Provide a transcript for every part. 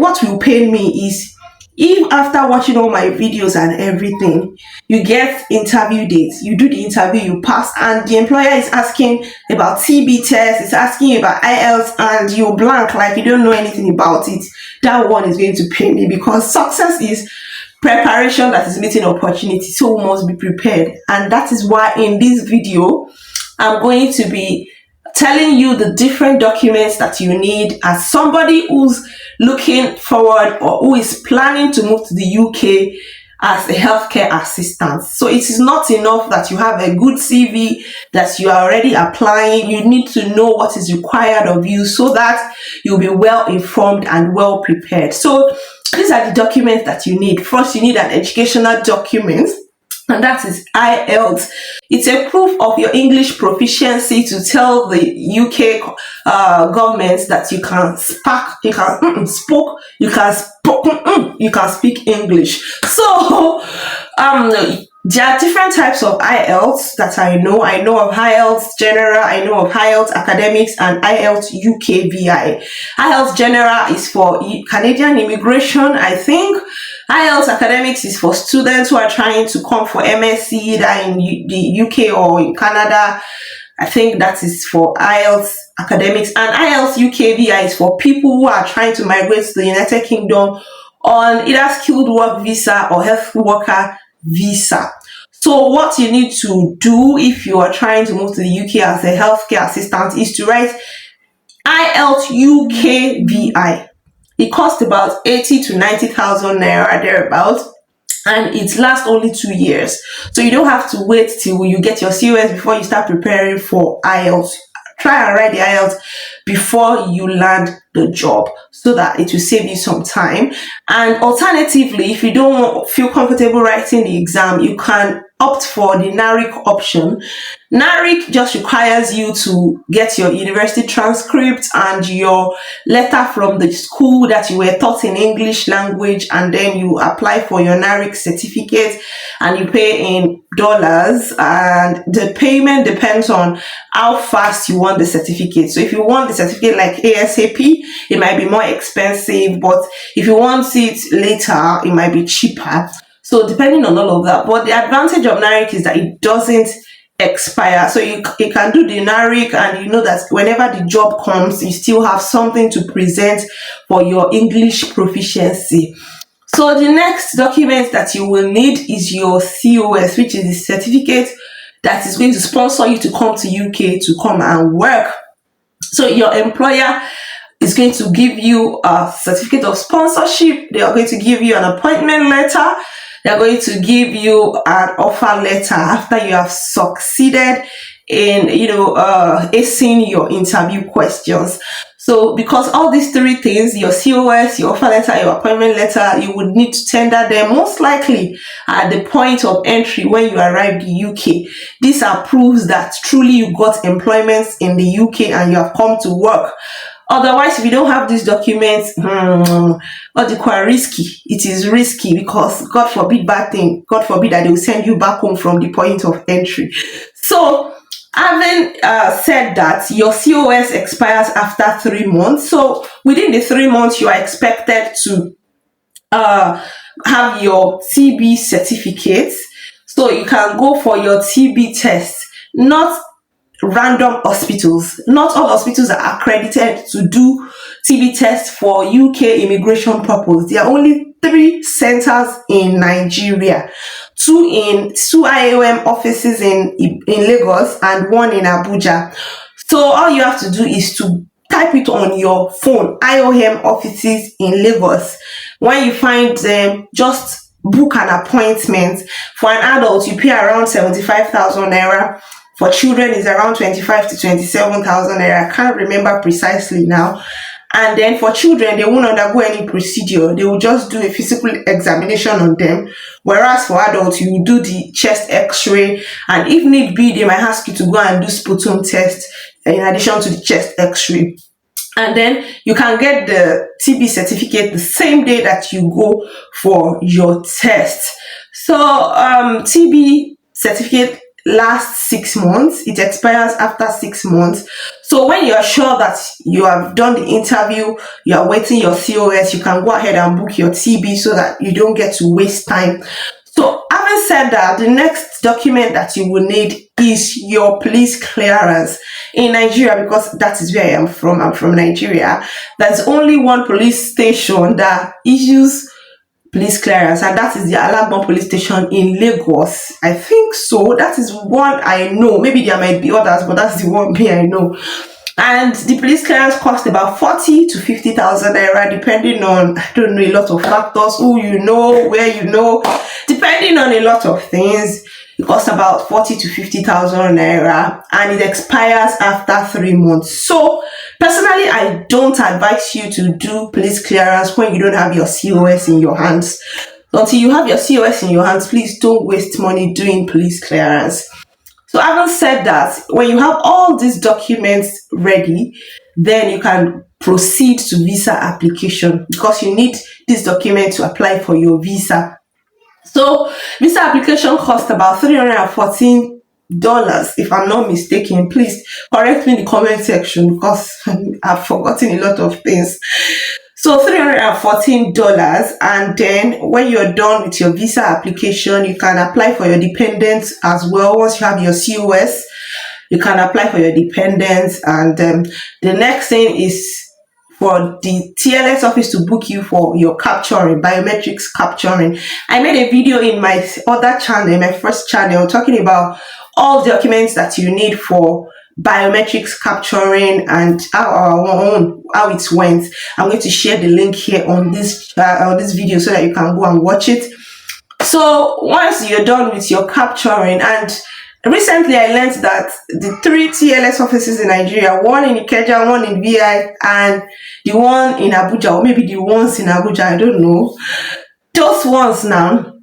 what will pain me is if after watching all my videos and everything, you get interview dates, you do the interview, you pass, and the employer is asking about TB test, it's asking you about IELTS, and you blank like you don't know anything about it. That one is going to pain me, because success is preparation that is meeting opportunity, so we must be prepared. And that is why in this video I'm going to be telling you the different documents that you need as somebody who's looking forward or who is planning to move to the UK as a healthcare assistant. So it is not enough that you have a good CV, that you are already applying. You need to know what is required of you so that you'll be well informed and well prepared. So these are the documents that you need. First, you need an educational document, and that is IELTS. It's a proof of your English proficiency to tell the UK government that you can speak English. So there are different types of IELTS that I know. I know of IELTS General, I know of IELTS Academics, and IELTS UKVI. IELTS General is for Canadian immigration, I think. IELTS Academics is for students who are trying to come for MSc either in the UK or in Canada. I think that is for IELTS Academics. And IELTS UKVI is for people who are trying to migrate to the United Kingdom on either skilled work visa or health worker visa. So what you need to do if you are trying to move to the UK as a healthcare assistant is to write IELTS UKVI. It costs about 80 to 90,000 naira thereabouts, and it lasts only 2 years. So you don't have to wait till you get your COS before you start preparing for IELTS. Try and write the IELTS before you land the job so that it will save you some time. And alternatively, if you don't feel comfortable writing the exam, you can opt for the NARIC option. NARIC just requires you to get your university transcript and your letter from the school that you were taught in English language, and then you apply for your NARIC certificate and you pay in dollars, and the payment depends on how fast you want the certificate. So if you want the certificate like ASAP, it might be more expensive, but if you want it later, it might be cheaper. So depending on all of that, but the advantage of NARIC is that it doesn't expire. So you can do the NARIC, and you know that whenever the job comes, you still have something to present for your English proficiency. So the next document that you will need is your COS, which is the certificate that is going to sponsor you to come to UK to come and work. So your employer is going to give you a certificate of sponsorship. They are going to give you an appointment letter. They're going to give you an offer letter after you have succeeded in, acing your interview questions. So because all these three things, your COS, your offer letter, your appointment letter, you would need to tender them most likely at the point of entry when you arrive in the UK. These are proofs that truly you got employment in the UK and you have come to work. Otherwise, if you don't have these documents, what they call risky. It is risky because God forbid bad thing. God forbid that they will send you back home from the point of entry. So, having said that, your COS expires after 3 months. So, within the 3 months, you are expected to have your TB certificate. So, you can go for your TB test. Not random hospitals. Not all hospitals are accredited to do TB tests for UK immigration purpose. There are only 3 centers in Nigeria, 2 IOM offices in Lagos and 1 in Abuja. So all you have to do is to type it on your phone, IOM offices in Lagos. When you find them, just book an appointment. For an adult, you pay around 75,000 naira. For children, it's around 25 to 27,000 naira. I can't remember precisely now. And then for children, they won't undergo any procedure. They will just do a physical examination on them. Whereas for adults, you will do the chest x-ray. And if need be, they might ask you to go and do sputum test in addition to the chest x-ray. And then you can get the TB certificate the same day that you go for your test. So TB certificate last 6 months. It expires after 6 months. So when you're sure that you have done the interview, you are waiting your COS, you can go ahead and book your TB so that you don't get to waste time. So having said that, the next document that you will need is your police clearance in Nigeria, because that is where I am from. I'm from Nigeria. There's only one police station that issues police clearance, and that is the Alagbon police station in Lagos. I think so. That is one I know. Maybe there might be others, but that's the one me I know. And the police clearance cost about 40 to 50,000 naira, depending on, I don't know, a lot of factors, who you know, where you know, depending on a lot of things. It costs about 40 to 50,000 naira, and it expires after 3 months. So personally, I don't advise you to do police clearance when you don't have your COS in your hands. Until you have your COS in your hands, please don't waste money doing police clearance. So having said that, when you have all these documents ready, then you can proceed to visa application, because you need this document to apply for your visa. So visa application costs about $314, if I'm not mistaken. Please correct me in the comment section, because I've forgotten a lot of things. So $314, and then when you're done with your visa application, you can apply for your dependents as well. Once you have your COS, you can apply for your dependents, and the next thing is for the TLS office to book you for your capturing, biometrics capturing. I made a video in my other channel, my first channel, talking about all the documents that you need for biometrics capturing and how it went. I'm going to share the link here on this video so that you can go and watch it. So once you're done with your capturing, and recently I learned that the 3 TLS offices in Nigeria, one in Ikeja, one in VI, and the one in Abuja, or maybe the ones in Abuja, I don't know. Those ones now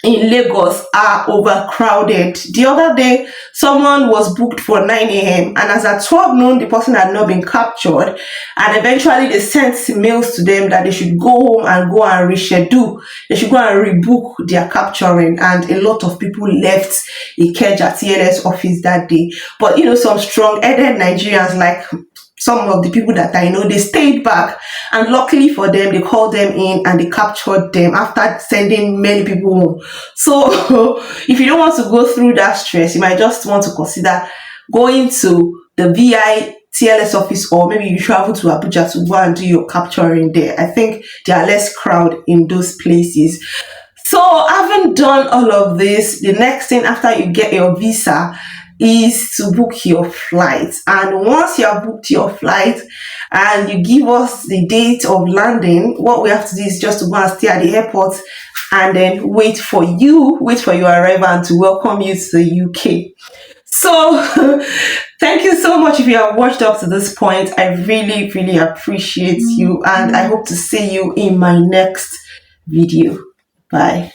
in Lagos are overcrowded. The other day, someone was booked for 9 a.m. and as at 12 noon, the person had not been captured, and eventually they sent mails to them that they should go home and go and reschedule. They should go and rebook their capturing, and a lot of people left Ikeja TLS office that day. But you know, some strong-headed Nigerians, like some of the people that I know, they stayed back, and luckily for them, they called them in and they captured them after sending many people home. So if you don't want to go through that stress, you might just want to consider going to the VI TLS office, or maybe you travel to Abuja to go and do your capturing there. I think there are less crowd in those places. So having done all of this, the next thing after you get your visa is to book your flight. And once you have booked your flight and you give us the date of landing, what we have to do is just to go and stay at the airport and then wait for your arrival and to welcome you to the UK. So thank you so much if you have watched up to this point. I really, really appreciate you, and I hope to see you in my next video. Bye.